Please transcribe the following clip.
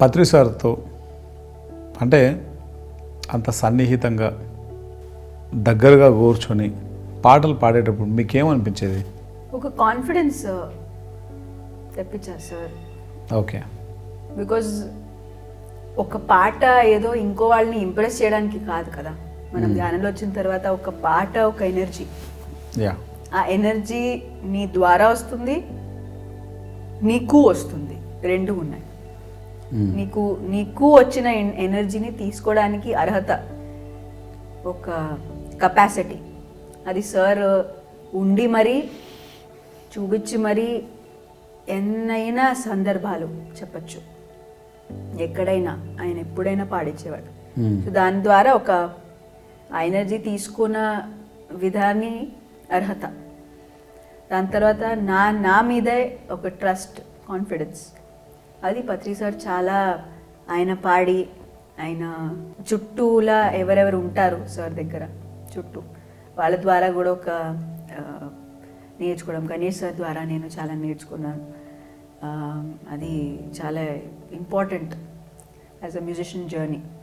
పత్రి సార్తో అంటే అంత సన్నిహితంగా దగ్గరగా కూర్చొని పాటలు పాడేటప్పుడు మీకేమనిపించేది? ఒక కాన్ఫిడెన్స్ తెప్పించారు సార్. ఓకే. బికాజ్ ఒక పాట ఏదో ఇంకో వాళ్ళని ఇంప్రెస్ చేయడానికి కాదు కదా. మనం ధ్యానంలో వచ్చిన తర్వాత ఒక పాట ఒక ఎనర్జీ. యా. ఆ ఎనర్జీ నీ ద్వారా వస్తుంది, నీకు వస్తుంది, రెండు ఉన్నాయి. నీకు వచ్చిన ఎనర్జీని తీసుకోవడానికి అర్హత, ఒక కెపాసిటీ అది సార్ ఉండి మరీ చూపించి మరీ ఎన్నైనా సందర్భాలు చెప్పచ్చు, ఎక్కడైనా ఆయన ఎప్పుడైనా పాడించేవాడు. సో దాని ద్వారా ఒక ఆ ఎనర్జీ తీసుకున్న విధాన్ని అర్హత, దాని తర్వాత నా మీదే ఒక ట్రస్ట్, కాన్ఫిడెన్స్, అది పత్రి సార్ చాలా ఆయన పాడి ఆయన చుట్టూలా ఎవరెవరు ఉంటారు సార్ దగ్గర చుట్టూ వాళ్ళ ద్వారా కూడా ఒక నేర్చుకోవడం. గణేష్ సార్ ద్వారా నేను చాలా నేర్చుకున్నాను. అది చాలా important as a musician journey.